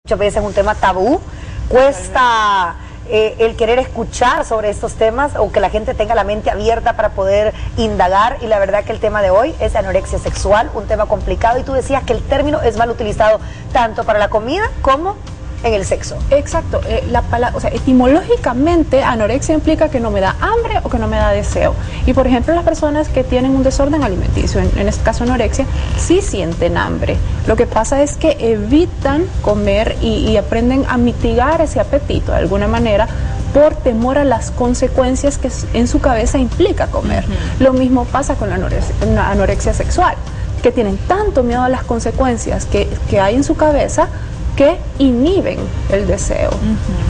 Muchas veces es un tema tabú, cuesta el querer escuchar sobre estos temas o que la gente tenga la mente abierta para poder indagar, y la verdad que el tema de hoy es anorexia sexual, un tema complicado, y tú decías que el término es mal utilizado tanto para la comida como en el sexo. Exacto, o sea, etimológicamente anorexia implica que no me da hambre o que no me da deseo. Y por ejemplo, las personas que tienen un desorden alimenticio, en este caso anorexia, sí sienten hambre. Lo que pasa es que evitan comer y aprenden a mitigar ese apetito de alguna manera por temor a las consecuencias que en su cabeza implica comer. Lo mismo pasa con la anorexia sexual, que tienen tanto miedo a las consecuencias que hay en su cabeza que inhiben el deseo.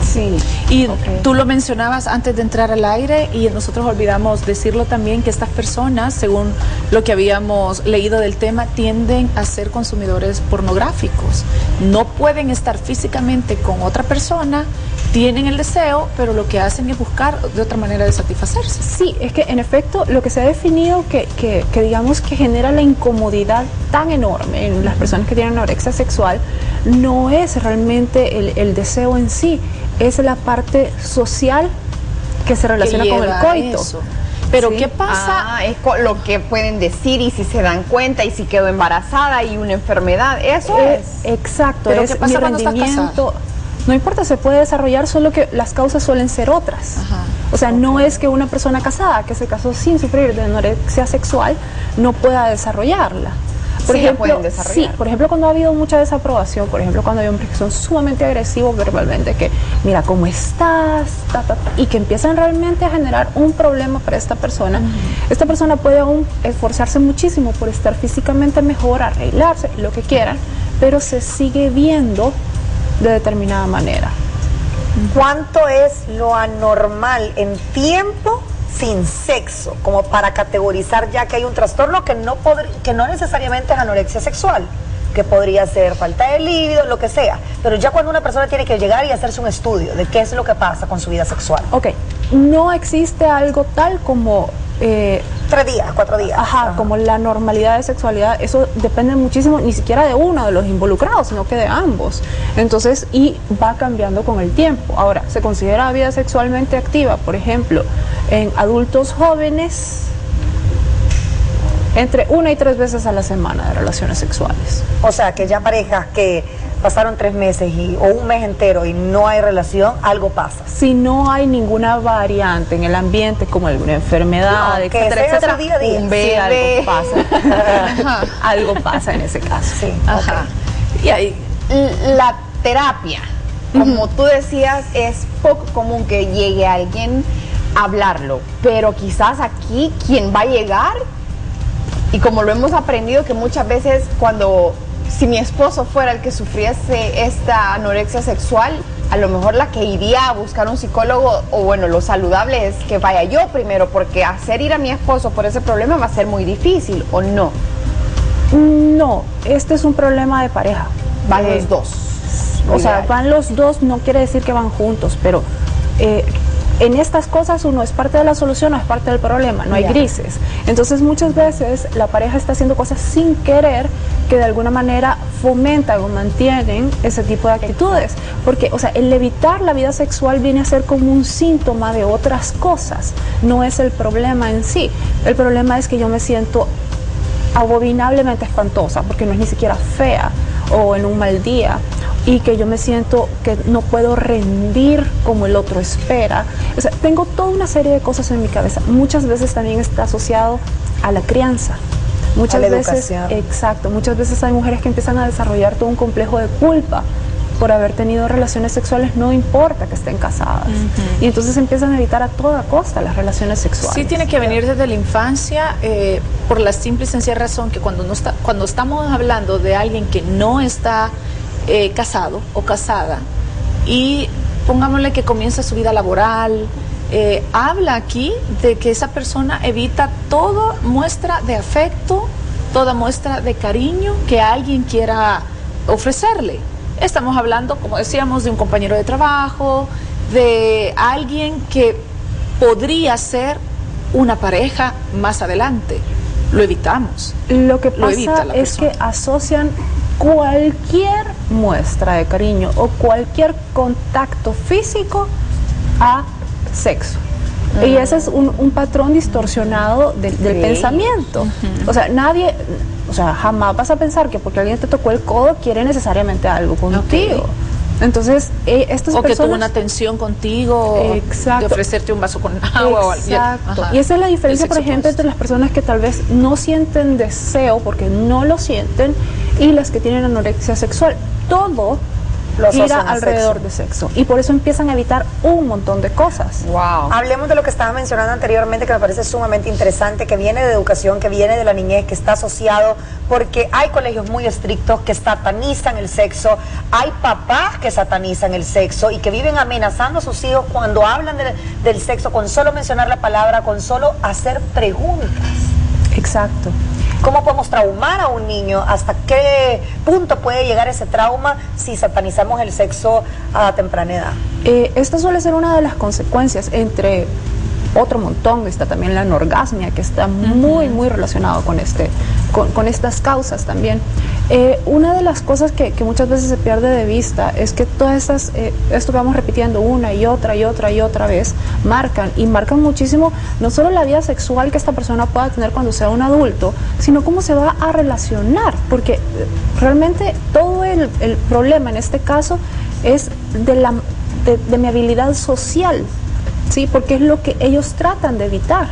Sí. Y tú lo mencionabas antes de entrar al aire y nosotros olvidamos decirlo también, que estas personas, según lo que habíamos leído del tema, tienden a ser consumidores pornográficos. No pueden estar físicamente con otra persona, tienen el deseo, pero lo que hacen es buscar de otra manera de satisfacerse. Sí, es que en efecto lo que se ha definido que digamos que genera la incomodidad tan enorme en las personas que tienen anorexia sexual no es realmente el deseo en sí, es la parte social que se relaciona con el coito. Eso. Pero ¿sí? ¿qué pasa? Es lo que pueden decir y si se dan cuenta y si quedó embarazada y una enfermedad, eso es. Exacto, ¿Pero es qué pasa mi cuando estás rendimiento. No importa, se puede desarrollar, solo que las causas suelen ser otras. Ajá. O sea, no es que una persona casada que se casó sin sufrir de anorexia sexual no pueda desarrollarla. Por Sí, ejemplo, la pueden desarrollar. sí, por ejemplo, cuando ha habido mucha desaprobación, por ejemplo, cuando hay hombres que son sumamente agresivos verbalmente, que mira cómo estás, y que empiezan realmente a generar un problema para esta persona. Esta persona puede aún esforzarse muchísimo por estar físicamente mejor, arreglarse, lo que quieran, pero se sigue viendo de determinada manera. ¿Cuánto es lo anormal en tiempo sin sexo, como para categorizar ya que hay un trastorno que no necesariamente es anorexia sexual, que podría ser falta de líbido, lo que sea, pero ya cuando una persona tiene que llegar y hacerse un estudio de qué es lo que pasa con su vida sexual? Ok, no existe algo tal como 3 días, 4 días. Ajá, como la normalidad de sexualidad, eso depende muchísimo, ni siquiera de uno de los involucrados, sino que de ambos. Entonces, y va cambiando con el tiempo. Ahora, se considera vida sexualmente activa, por ejemplo, en adultos jóvenes, entre 1 y 3 veces a la semana de relaciones sexuales. O sea, que ya parejas que pasaron 3 meses o un mes entero y no hay relación, algo pasa. Si no hay ninguna variante en el ambiente, como alguna enfermedad, No, etcétera, etcétera, día a día. algo pasa. Algo pasa en ese caso. Sí, Ajá. Y ahí, la terapia, como tú decías, es poco común que llegue alguien a hablarlo, pero quizás aquí quien va a llegar, y como lo hemos aprendido que muchas veces si mi esposo fuera el que sufriese esta anorexia sexual, a lo mejor la que iría a buscar un psicólogo, o bueno, lo saludable es que vaya yo primero, porque hacer ir a mi esposo por ese problema va a ser muy difícil, ¿o no? No, este es un problema de pareja. Van los dos. O sea, van los dos, no quiere decir que van juntos, pero en estas cosas uno es parte de la solución o es parte del problema, no hay grises. Entonces muchas veces la pareja está haciendo cosas sin querer que de alguna manera fomentan o mantienen ese tipo de actitudes. Porque, o sea, el evitar la vida sexual viene a ser como un síntoma de otras cosas, no es el problema en sí. El problema es que yo me siento abominablemente espantosa, porque no es ni siquiera fea o en un mal día, y que yo me siento que no puedo rendir como el otro espera. O sea, tengo toda una serie de cosas en mi cabeza. Muchas veces también está asociado a la crianza. Muchas veces, exacto, muchas veces hay mujeres que empiezan a desarrollar todo un complejo de culpa por haber tenido relaciones sexuales, no importa que estén casadas. Y entonces empiezan a evitar a toda costa las relaciones sexuales. Sí, tiene que venir desde la infancia, por la simple y sencilla razón que cuando estamos hablando de alguien que no está casado o casada, y pongámosle que comienza su vida laboral, habla aquí de que esa persona evita toda muestra de afecto, toda muestra de cariño que alguien quiera ofrecerle. Estamos hablando, como decíamos, de un compañero de trabajo, de alguien que podría ser una pareja más adelante. Lo evitamos. Lo que pasa es que asocian cualquier muestra de cariño o cualquier contacto físico a sexo. Y ese es un patrón distorsionado del pensamiento. O sea, jamás vas a pensar que porque alguien te tocó el codo quiere necesariamente algo contigo. Entonces, estas o personas... que tuvo una atención contigo, de ofrecerte un vaso con agua o algo. Exacto. Y esa es la diferencia, por ejemplo, entre las personas que tal vez no sienten deseo porque no lo sienten y las que tienen anorexia sexual. Todo gira alrededor de sexo. Y por eso empiezan a evitar un montón de cosas. Wow. Hablemos de lo que estaba mencionando anteriormente, que me parece sumamente interesante, que viene de educación, que viene de la niñez, que está asociado, porque hay colegios muy estrictos que satanizan el sexo, hay papás que satanizan el sexo y que viven amenazando a sus hijos cuando hablan del sexo, con solo mencionar la palabra, con solo hacer preguntas. Exacto. ¿Cómo podemos traumar a un niño? ¿Hasta qué punto puede llegar ese trauma si satanizamos el sexo a temprana edad? Esta suele ser una de las consecuencias, entre otro montón. Está también la anorgasmia, que está muy relacionado con estas causas también. Una de las cosas que muchas veces se pierde de vista es que todas esto que vamos repitiendo una y otra vez, marcan muchísimo, no solo la vida sexual que esta persona pueda tener cuando sea un adulto, sino cómo se va a relacionar, porque realmente todo el problema en este caso es de mi habilidad social, ¿sí? Porque es lo que ellos tratan de evitar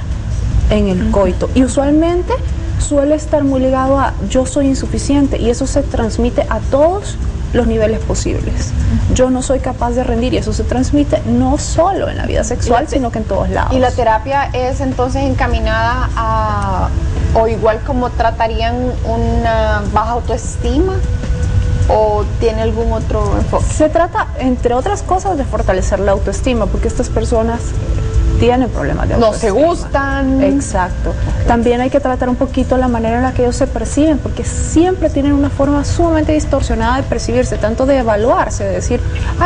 en el coito, y usualmente suele estar muy ligado a yo soy insuficiente, y eso se transmite a todos los niveles posibles. Yo no soy capaz de rendir, y eso se transmite no solo en la vida sexual, sino que en todos lados. ¿Y la terapia es entonces encaminada a, o igual como tratarían una baja autoestima, o tiene algún otro enfoque? Se trata, entre otras cosas, de fortalecer la autoestima, porque estas personas tienen problemas de autoestima. No se gustan. Exacto. También hay que tratar un poquito la manera en la que ellos se perciben, porque siempre tienen una forma sumamente distorsionada de percibirse, tanto de evaluarse, de decir,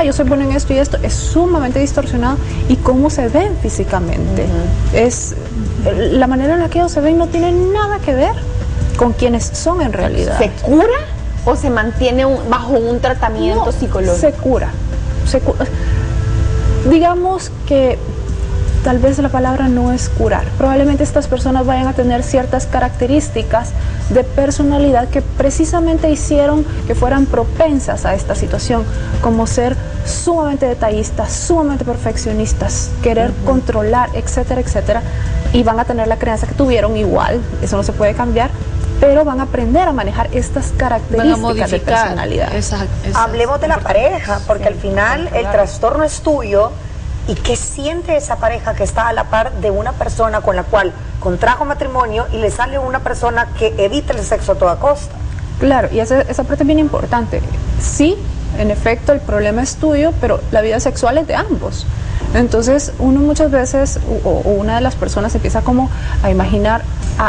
yo soy bueno en esto y esto, es sumamente distorsionado, y cómo se ven físicamente. Es la manera en la que ellos se ven no tiene nada que ver con quienes son en realidad. ¿Se cura o se mantiene bajo un tratamiento psicológico? Se cura. Digamos que tal vez la palabra no es curar. Probablemente estas personas vayan a tener ciertas características de personalidad que precisamente hicieron que fueran propensas a esta situación, como ser sumamente detallistas, sumamente perfeccionistas, querer controlar, etcétera, etcétera, y van a tener la crianza que tuvieron igual, eso no se puede cambiar, pero van a aprender a manejar estas características de personalidad. Exacto. Hablemos de la pareja, porque al final el trastorno es tuyo. ¿Y qué siente esa pareja que está a la par de una persona con la cual contrajo matrimonio y le sale una persona que evita el sexo a toda costa? Claro, y esa parte es bien importante. Sí, en efecto, el problema es tuyo, pero la vida sexual es de ambos. Entonces, uno muchas veces, o una de las personas empieza como a imaginar,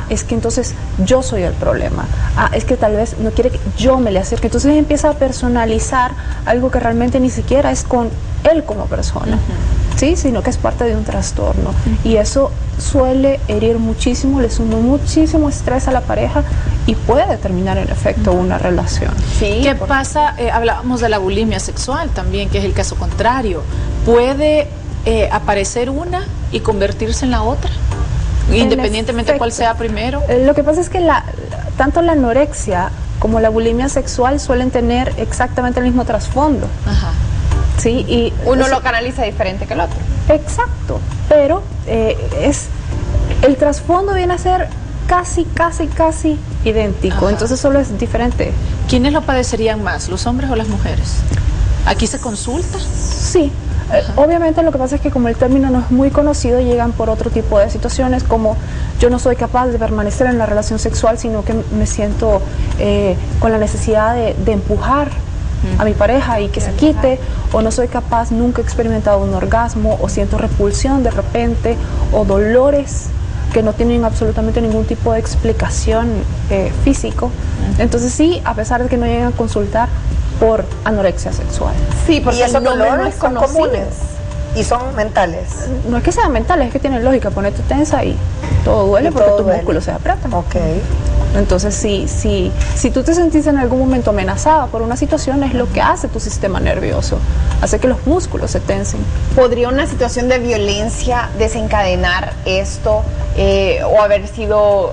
es que entonces yo soy el problema, es que tal vez no quiere que yo me le acerque. Entonces empieza a personalizar algo que realmente ni siquiera es con él como persona, ¿sí? Sino que es parte de un trastorno. Y eso suele herir muchísimo, le suma muchísimo estrés a la pareja y puede terminar en efecto una relación. Sí. ¿Qué pasa? Hablábamos de la bulimia sexual también, que es el caso contrario. ¿Puede aparecer una y convertirse en la otra? Independientemente de cuál sea primero. Lo que pasa es que tanto la anorexia como la bulimia sexual suelen tener exactamente el mismo trasfondo. Ajá. Sí, y uno lo canaliza diferente que el otro. Exacto, pero el trasfondo viene a ser casi idéntico. Ajá. Entonces solo es diferente. ¿¿Quiénes lo padecerían más, los hombres o las mujeres? ¿Aquí se consulta? Sí. Obviamente lo que pasa es que como el término no es muy conocido, llegan por otro tipo de situaciones, como yo no soy capaz de permanecer en la relación sexual, sino que me siento con la necesidad de empujar a mi pareja y que se quite, o no soy capaz, nunca he experimentado un orgasmo, o siento repulsión de repente, o dolores que no tienen absolutamente ningún tipo de explicación físico. Entonces sí, a pesar de que no lleguen a consultar, por anorexia sexual. Sí, porque esos dolores son comunes y son mentales. No es que sean mentales, es que tienen lógica. Ponete tensa y todo duele porque tus músculos se aprietan. Ok. Entonces, si tú te sentís en algún momento amenazada por una situación, es lo que hace tu sistema nervioso, hace que los músculos se tensen. ¿Podría una situación de violencia desencadenar esto o haber sido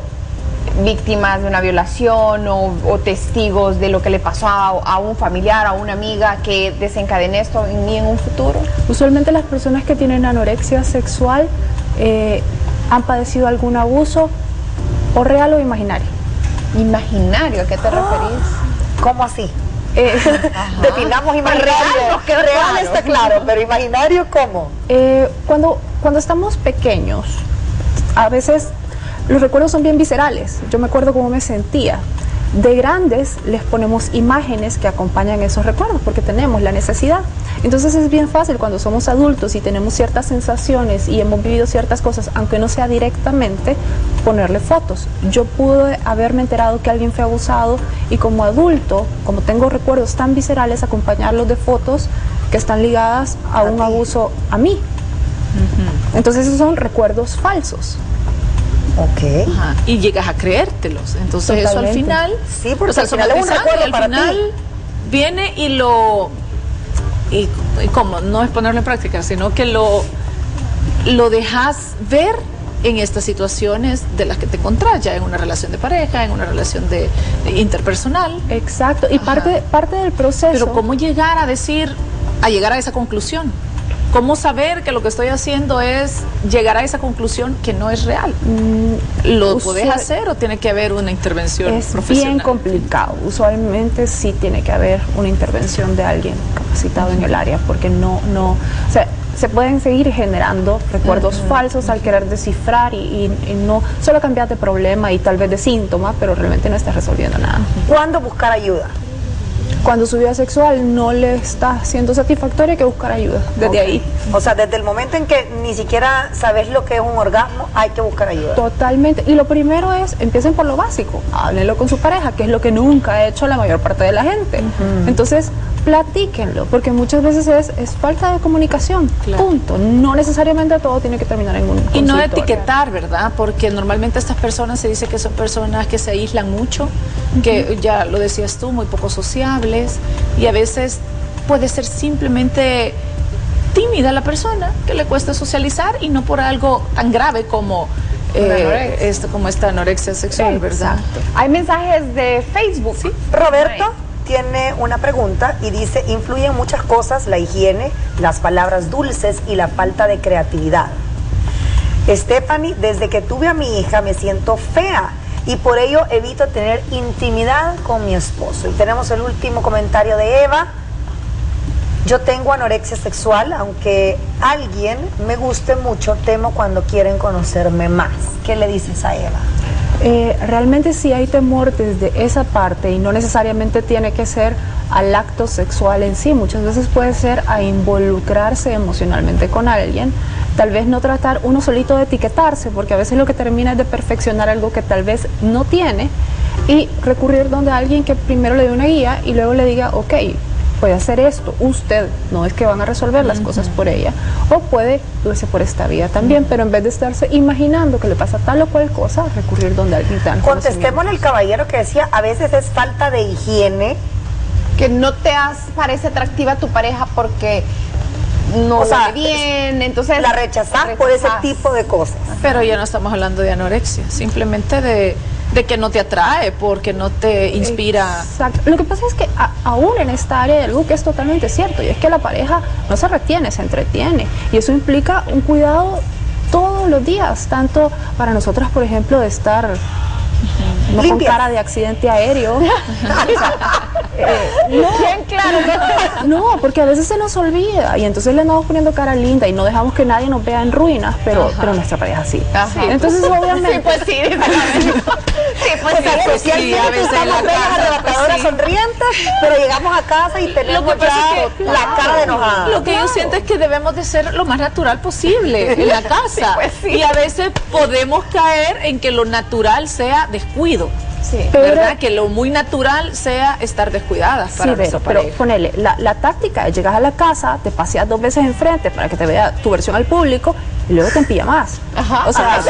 víctimas de una violación o testigos de lo que le pasó a un familiar, a una amiga, que desencadene esto en mí en un futuro? Usualmente las personas que tienen anorexia sexual han padecido algún abuso, o real o imaginario. ¿Imaginario? ¿A qué te referís? ¿Cómo así? Definamos imaginario. Real está claro, pero imaginario, ¿cómo? Cuando estamos pequeños, a veces los recuerdos son bien viscerales. Yo me acuerdo cómo me sentía. De grandes les ponemos imágenes que acompañan esos recuerdos porque tenemos la necesidad. Entonces es bien fácil cuando somos adultos y tenemos ciertas sensaciones y hemos vivido ciertas cosas, aunque no sea directamente, ponerle fotos. Yo pude haberme enterado que alguien fue abusado y como adulto, como tengo recuerdos tan viscerales, acompañarlos de fotos que están ligadas a un abuso a mí. Entonces esos son recuerdos falsos. Ok. Ajá. Y llegas a creértelos. Entonces Totalmente. eso al final, Sí, porque o sea, al final es un recuerdo al para final ti. viene y como no es ponerlo en práctica, sino que lo dejas ver en estas situaciones de las que te encontrás, ya en una relación de pareja, en una relación de interpersonal. Exacto. Y parte del proceso. Pero cómo llegar a llegar a esa conclusión. ¿Cómo saber que lo que estoy haciendo es llegar a esa conclusión que no es real? ¿Lo podés hacer o tiene que haber una intervención profesional? Es bien complicado. Usualmente sí tiene que haber una intervención de alguien capacitado en el área, porque o sea, se pueden seguir generando recuerdos falsos al querer descifrar y no solo cambiar de problema y tal vez de síntoma, pero realmente no estás resolviendo nada. ¿Cuándo buscar ayuda? Cuando su vida sexual no le está siendo satisfactoria, hay que buscar ayuda desde ahí. O sea, desde el momento en que ni siquiera sabes lo que es un orgasmo, hay que buscar ayuda. Totalmente. Y lo primero es, empiecen por lo básico. Háblenlo con su pareja, que es lo que nunca ha hecho la mayor parte de la gente. Entonces, platíquenlo, porque muchas veces es falta de comunicación. Claro. Punto. No necesariamente todo tiene que terminar en un Y no consultorio. etiquetar, ¿verdad? Porque normalmente estas personas se dice que son personas que se aíslan mucho, que ya lo decías tú, muy poco sociables, y a veces puede ser simplemente tímida la persona, que le cuesta socializar y no por algo tan grave como esta anorexia sexual, ¿verdad? Exacto. Hay mensajes de Facebook. Sí. Roberto tiene una pregunta y dice, influyen muchas cosas, la higiene, las palabras dulces y la falta de creatividad. Stephanie, desde que tuve a mi hija me siento fea y por ello evito tener intimidad con mi esposo. Y tenemos el último comentario de Eva. Yo tengo anorexia sexual, aunque alguien me guste mucho, temo cuando quieren conocerme más. ¿Qué le dices a Eva? Realmente sí hay temor desde esa parte y no necesariamente tiene que ser al acto sexual en sí, muchas veces puede ser a involucrarse emocionalmente con alguien, tal vez no tratar uno solito de etiquetarse, porque a veces lo que termina es de perfeccionar algo que tal vez no tiene y recurrir donde alguien que primero le dé una guía y luego le diga, ok, puede hacer esto, usted, no es que van a resolver las cosas por ella, o puede irse por esta vía también, pero en vez de estarse imaginando que le pasa tal o cual cosa, recurrir donde alguien tan Contestémosle al caballero que decía, a veces es falta de higiene. Que no te parece atractiva tu pareja porque no huele bien, entonces la rechazás por ese tipo de cosas. Pero ya no estamos hablando de anorexia, simplemente de que no te atrae, porque no te inspira. Exacto. Lo que pasa es que aún en esta área hay algo que es totalmente cierto, y es que la pareja no se retiene, se entretiene, y eso implica un cuidado todos los días, tanto para nosotras, por ejemplo, de estar no con Limpia. cara de accidente aéreo. bien claro. No, porque a veces se nos olvida y entonces le andamos poniendo cara linda y no dejamos que nadie nos vea en ruinas, pero nuestra pareja sí. Ajá. Entonces obviamente Sí, pues sí, sí, pues sí. Socialmente a veces estamos en la bellas, casa, arrebatadoras, pues sí. sonrientes, pero llegamos a casa y tenemos Lo que pasa ya es que, la cara de enojada. Lo que yo siento es que debemos de ser lo más natural posible en la casa. pues sí. Y a veces podemos caer en que lo natural sea descuido. Sí. ¿Verdad? Que lo muy natural sea estar descuidadas para Sí, nuestra pero pareja. ponele, la táctica es llegas a la casa, te paseas 2 veces enfrente para que te vea tu versión al público y luego te empilla más. Ajá. O sea, Sí,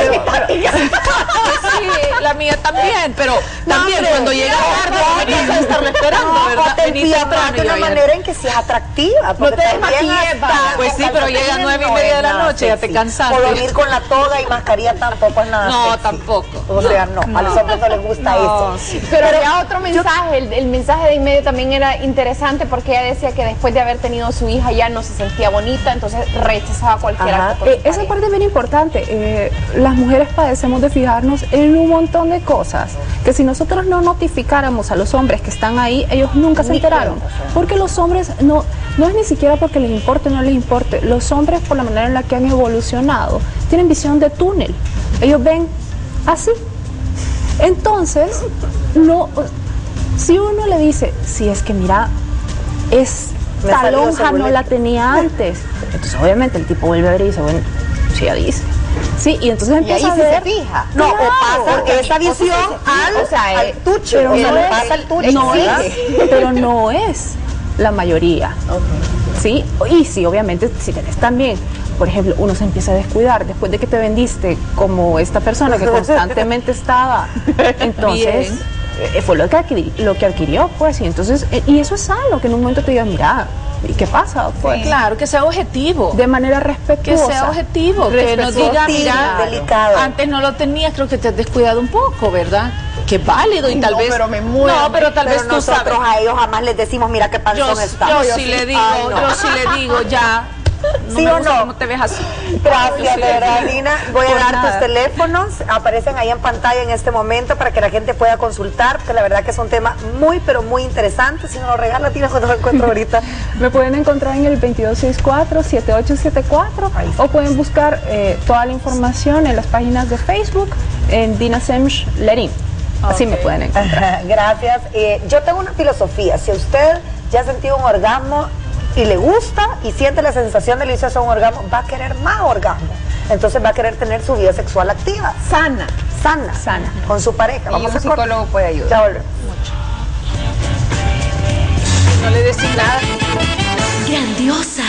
la mía también, pero también hombre, cuando llega tarde, venís a estarlo esperando, No, ¿verdad? te Venís empilla temprano más de y una yo ya- manera en que sí es atractiva. porque te también desmaquilles, hasta vaya. Pues con sí, pero llega calcetines 9:30 de la nada noche, ya te sexy. cansaste. O dormir con la toga y mascarilla tampoco es nada No, sexy. tampoco. O sea, no, a los hombres no les gusta No, eso. sí. Pero había otro mensaje, el mensaje de en medio también era interesante porque ella decía que después de haber tenido su hija ya no se sentía bonita, entonces rechazaba cualquier Ajá. acto con su esa pareja. parte es bien importante. Las mujeres padecemos de fijarnos en un montón de cosas que si nosotros no notificáramos a los hombres que están ahí, ellos nunca se enteraron. Porque los hombres no es ni siquiera porque les importe o no les importe. Los hombres, por la manera en la que han evolucionado, tienen visión de túnel. Ellos ven así. Entonces, si uno le dice, si es que mira, Me esta salió lonja no según la el- tenía antes. Entonces, obviamente, el tipo vuelve a ver y dice, bueno, sí, ya dice. Sí, y entonces Y ahí empieza a sí se ver. fija. No, Claro, o pasa porque esa mi esposo visión sí se fija, al, o sea, al tucho. pero o sea, no le es- pasa al tucho. no ¿verdad? pero no es la mayoría. ¿Sí? Y sí, obviamente, si tenés también, por ejemplo, uno se empieza a descuidar después de que te vendiste como esta persona que constantemente estaba, entonces fue lo que adquirió, pues, y entonces, y eso es sano, que en un momento te digas, mira, ¿y qué pasa? Pues, Claro, que sea objetivo. de manera Que respetuosa. sea objetivo, que nos diga, Sutil, mira, delicado. antes no lo tenías, creo que te has descuidado un poco, ¿verdad? Que es válido y Ay, tal no, vez... pero me muero. No, pero tal Pero vez tú nosotros sabes. a ellos jamás les decimos, mira qué panzón está. Yo sí le digo, Ay, no. yo sí le digo, ya. No ¿Sí me o gusta no? cómo te ves así. Gracias, Yo sí de le verdad, digo. Lina. Voy a Por dar nada. tus teléfonos, aparecen ahí en pantalla en este momento para que la gente pueda consultar, porque la verdad que es un tema muy, pero muy interesante. Si no lo regala, Tina, cuando lo encuentro ahorita. Me pueden encontrar en el 2264-7874 Ahí está. o pueden buscar toda la información en las páginas de Facebook en Dina Semch Lerín. Así me pueden encontrar. Gracias. Yo tengo una filosofía. Si usted ya ha sentido un orgasmo y le gusta y siente la sensación deliciosa de un orgasmo, va a querer más orgasmo. Entonces va a querer tener su vida sexual activa, Sana. sana, con su pareja. Y un a corte. psicólogo puede ayudar. Ya volvemos. No le decís nada. Grandiosa.